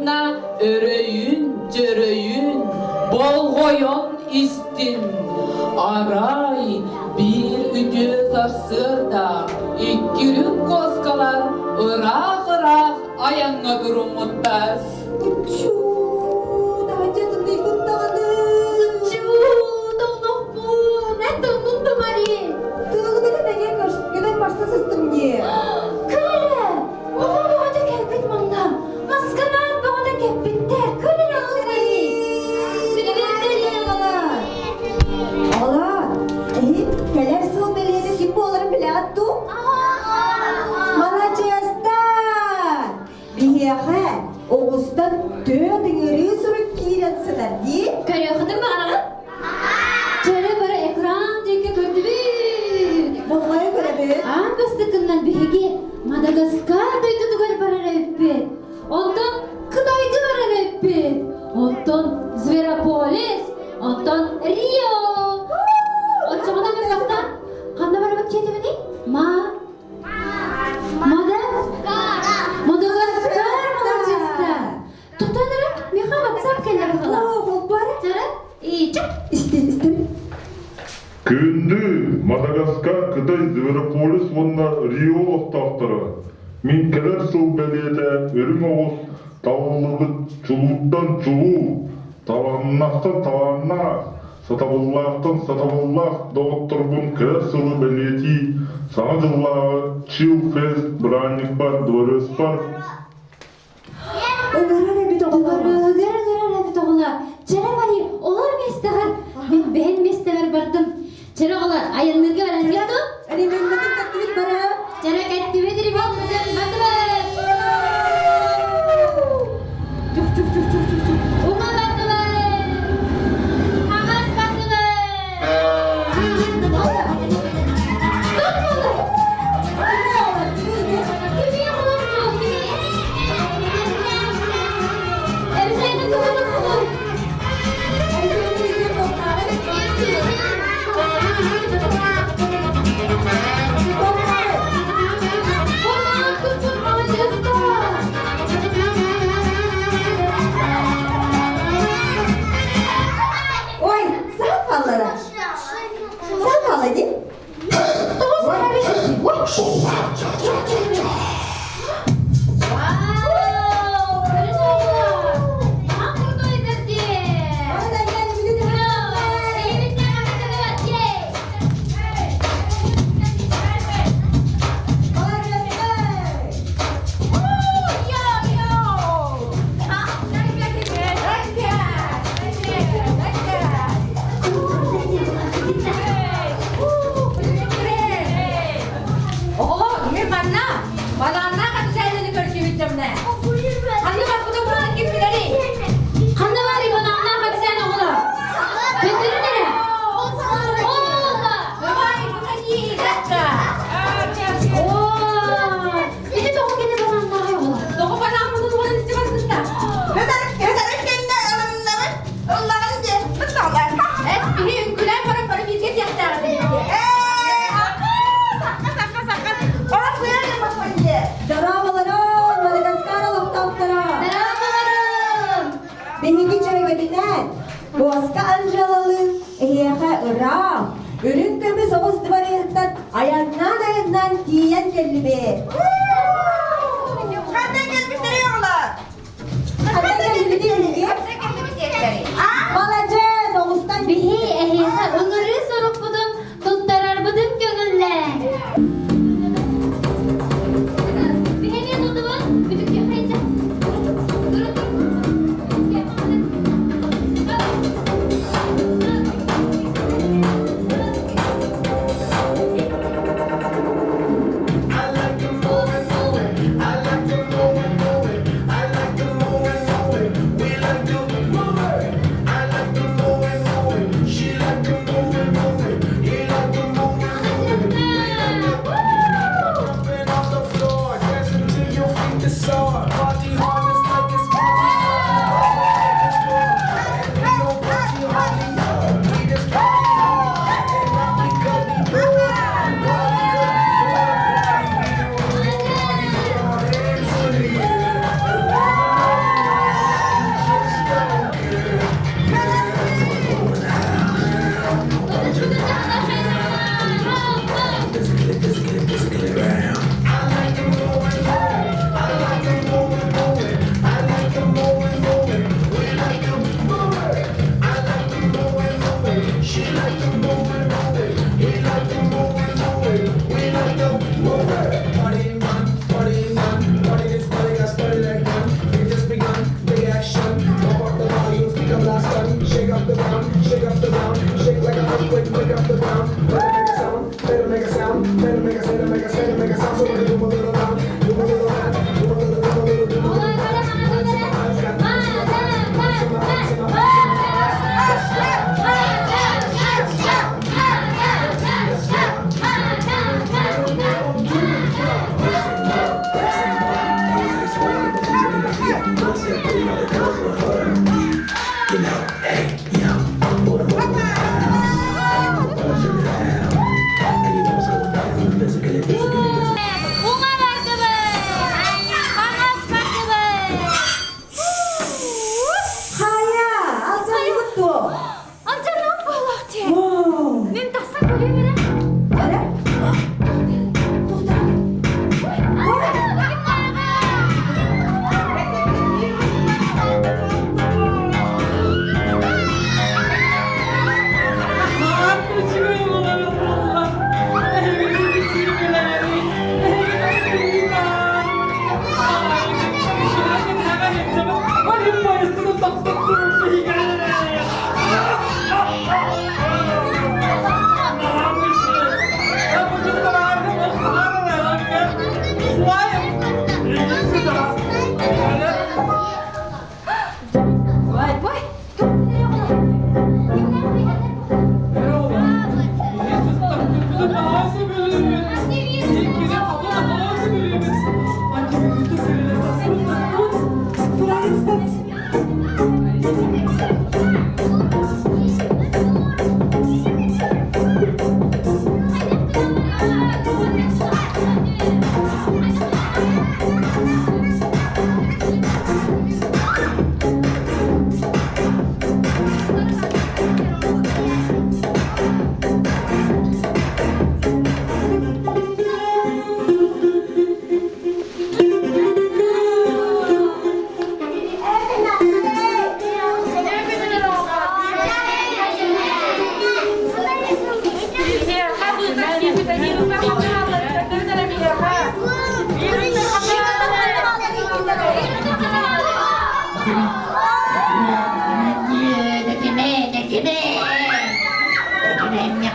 Otna öröyün, jöröyün, bol goyon istin. Aray bir üdü sarsırda, ikkürük koskalar ırak ayanga durumuttar. Çuu, daha canım ikut dağılır. Çuu, donukku, ne donuktu Mari? Tığını da gel karşı, göden başta sıstım diye. Kırılı, oğlum boğada kelbet manda. Maskanan boğada kelbetler, kırılı ağzayı. Seni gönderiyor bana. Ola, keler sığ belediye kim bu oların bile attı? Malacastan. Bihehe, Oğuz'dan dödün örüyü sürüp giyirensinler diye. Görüyor musun bana? Çare bara ekran diye gördü bir. Boğaya göre be. An bastıkından bihege Madagaskar duydu dugar bara repet. Ondan Kıdaydı bara repet. Ondan Zveropolis. Ondan Rio. Ondan bir basta. Kanda bara bak çeydi beni? Madagaskar Malacastan. Tutanırım. Miha WhatsApp kendine bakalım. Oh, bari. Çare. İyi çık. İstem. Күнді Мадагаскар, Қытай, Зверополис, онна Рио оқтақтары. Мен келер сол бәлеті өрім оғыз тавылығы чулуттан чулу, таваннақтан таванна, сатабыллақтан сатабыллақ доғыттырбын келер сол бәлеті. Саңа жыллағы Чил Фест, Бранник бар, Дөрес бар. Ömer'e bir doğru. Gara bir toğla. Çare bari olar mesteğer. Ben mesteğer bardım. Çare olar ayınlarga baran geldi. Hani memlekin takdimit bana. Çare kattivedir ben bardım. Uma bardım. Hamas bardım. Kimi olur mu? Elbiseyden tutalım. Oy, sağ pallara. Sağ pal hadi. Oradan gel bir de. Kolay gelsin. Oh, ini mana? Mana kan saya jadi kerja macam ni. Anda aku tu pulang ke dari. Kanda var ya bana anlar hadi sen oğlum. Götürün nereye? Oğlum. Bapak itu lagi kakak. Oo. Bir de doğum günü bana anlar ya oğlum. Toko pada aku tu pulang cepat cepat. Betul, betul kena orang nama orang je. Betul kan? Ini kulai para bisnis yang dah. Sakat. Orang saya yang masuk je. Daramaların Madagaskar aloktavtara. Selamünaleyküm. Behingi çöygediler. Boğazka Anjalalı. Ehehe Irak. Ürün kömüz Oğuz divarıyattan ayağından giyen geldi be. Kadang gelmişler yollar. Hatta geldi değil mi? Balacağız Oğuz'tan Bihi ehiha ıngırı sorup budun tuttarar budun gönülle. Bihi niye tuttu bu? Büdük yapayınca. Durun. I like to move it. We like to move it. I like to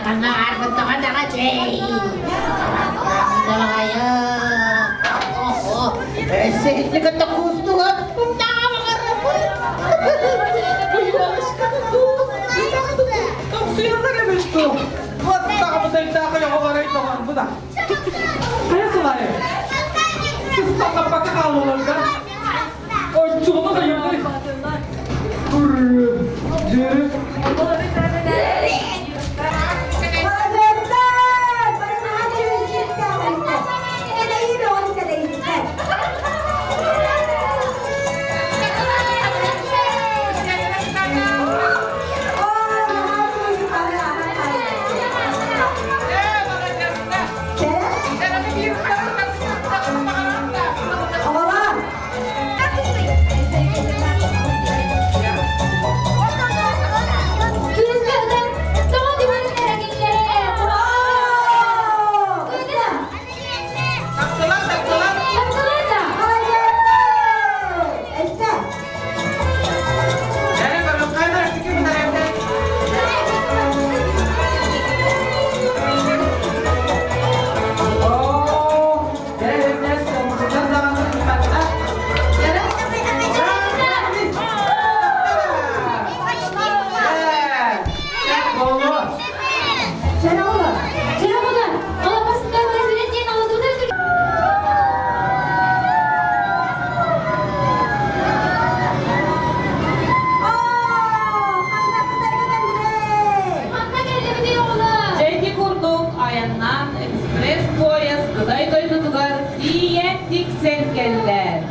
Karena arbat teman jangan cek. Kalau kaya, oh, sih ini kata gusto ha. Punta makarapon. Sino na rin gusto? What? Nakapatagta kayo ko maray ito ang buta. Kaya sumaya. Gusto ka pagkakalulan ka? O, tsuma kayo na rin. Jere. Çeki kurduk ayandan ekspres poyaz Kıday doydudugar diyen tiksen keller.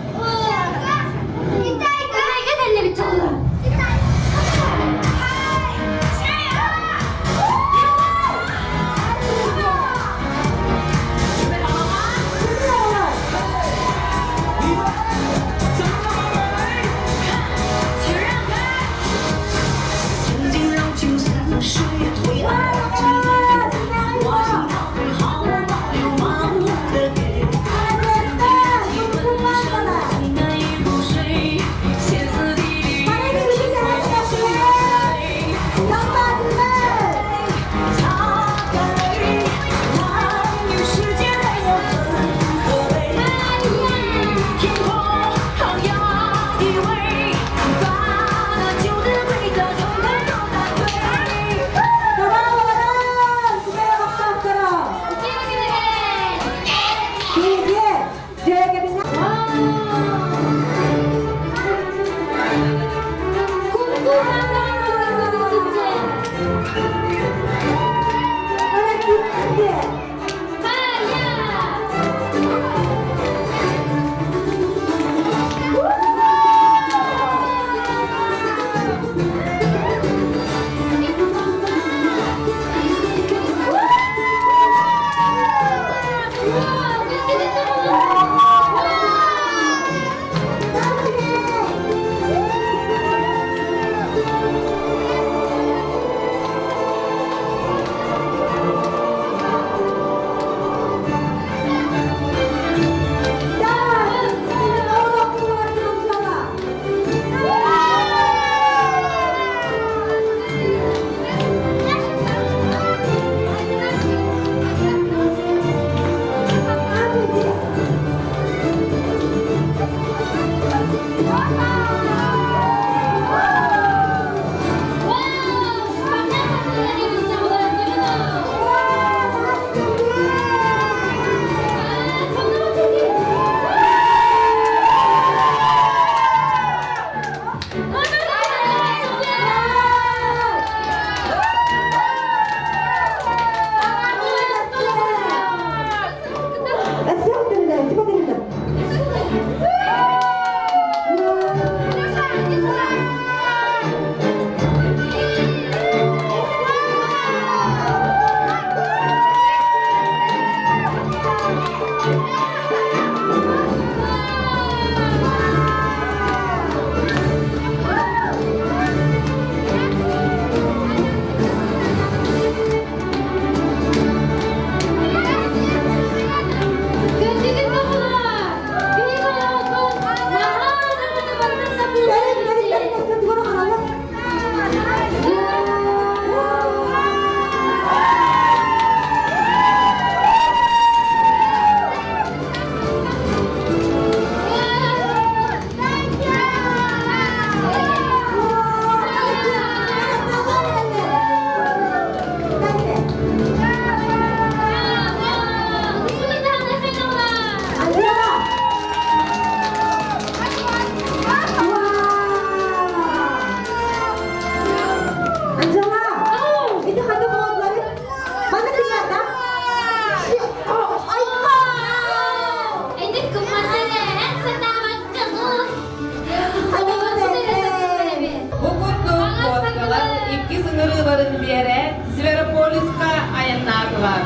Zveropoliska ayannadılar.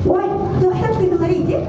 Vay, tuhaf bir numaraydı.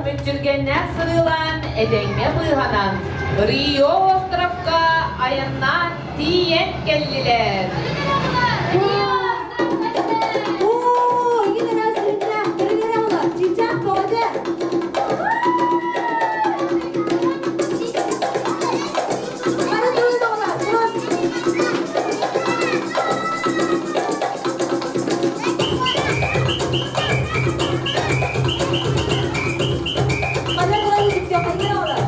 Mütçülgenler sırılan edenme bıyhanan Rio Ostrovka ayandan tiyet geldiler. Yine nasıl? Kırık ola. Çiçek doğdu. yok, hayır oğlum.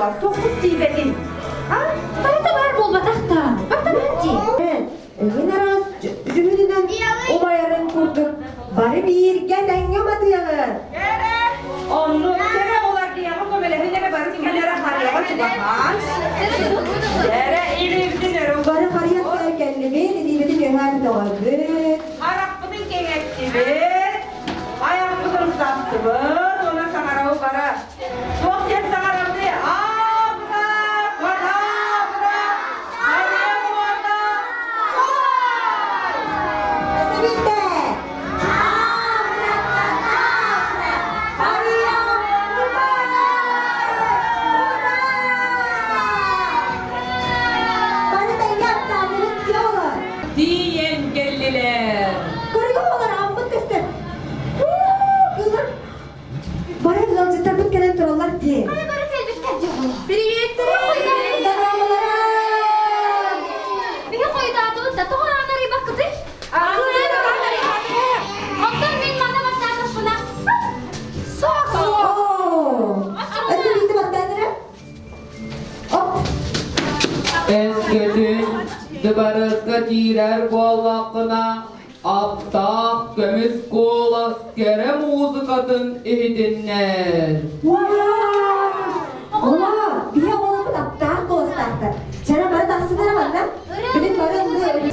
var. Tokut diybetin. Ha? Barda var bol batakta. Barda bence. Yine rast cümleden olayların kurduk. Bari bir gelen yamadı yağı. Onu sene olar diye ama böyle bahan. Yere irildin erol. Bari kariyat erkenlimi, dediğimde göher doğardı. Arak budun kengek gibi. Ayak budun sattı bu. Ona sanarağı bara. Çok yer sanarağı diye. Abla, bana, abla. Hariye bu orada. Sevinde. Bana da yaptığını diyorlar. Diyen gelliler. Koruyor olar ambut kıstır. Kızlar. Bana güzel cidden bir kere dururlar diye. Bihi koydadı da toğanları bakıdı. Ondan men mana başlamış buna. Sok. Asıl bildi bak kendine. Hop. Eskidin, dıbarızgı direr bollakına, aptak, gömüz kol askere muzikatın ihidinler. Ola, bir oğlumun aptal kostardı. Sana bana taksınlar var lan. Benim barındı.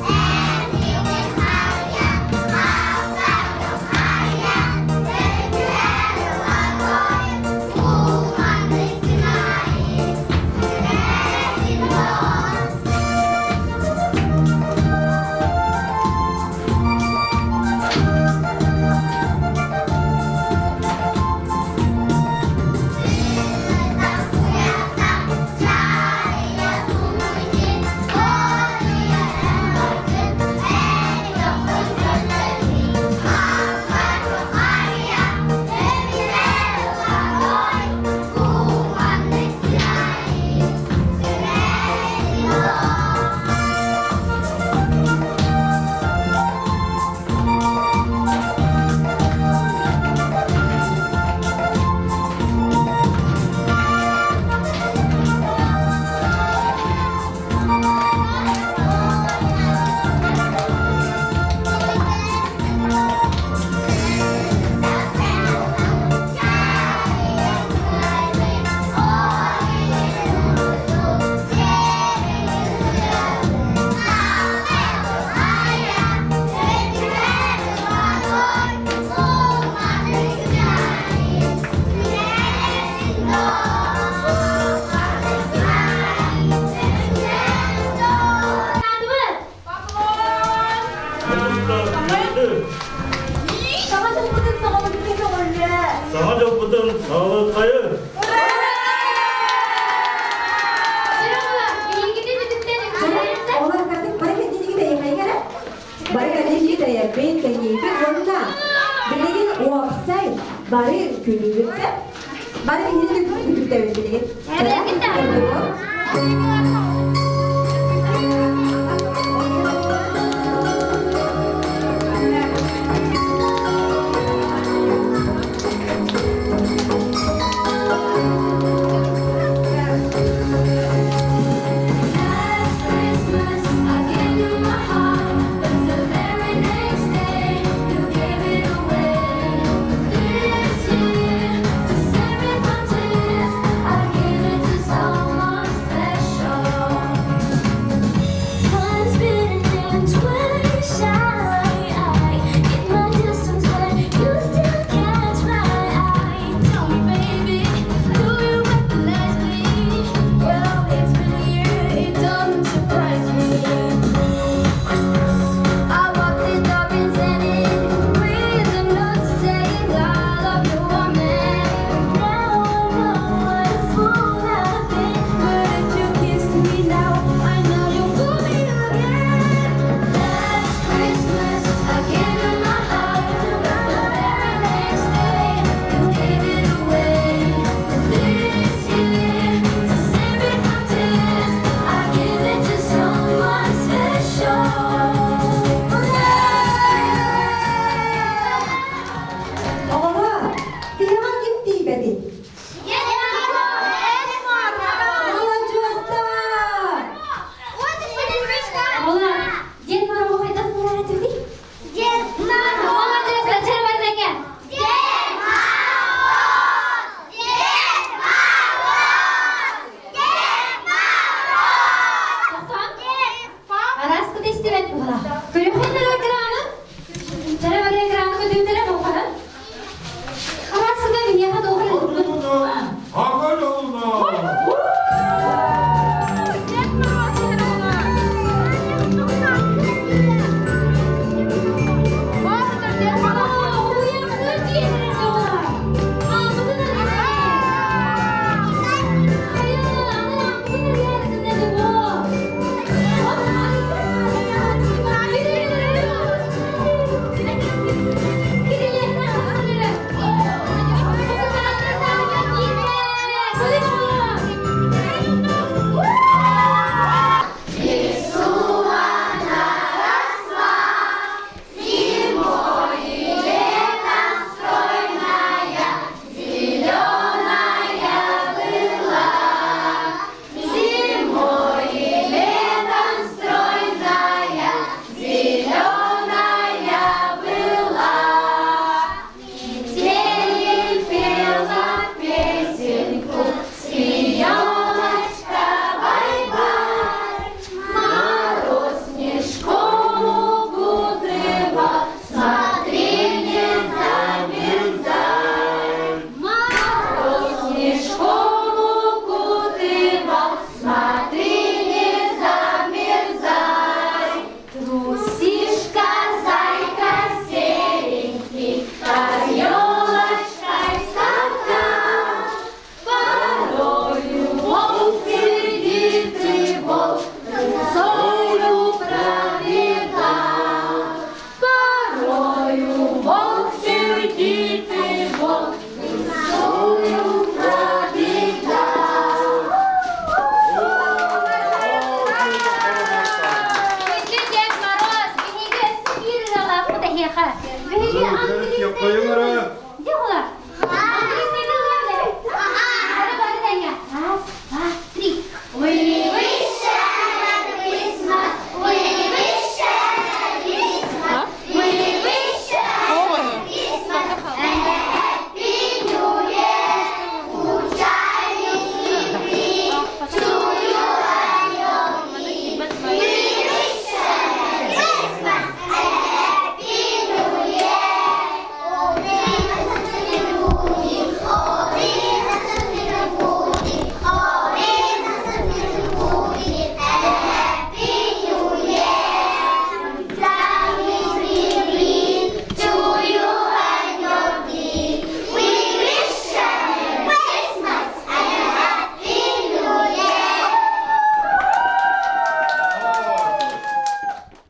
Sama çabukun sağlık bir oluyor. Daha çabuktan sağlık hayır. Olar kadın bari kendini gideyim gene. Bari kendini gideyim. Ben kendimi onunla. Bilgin o apsay. Bari külübüse. Bari kendini de külübüse bilgin. Evet,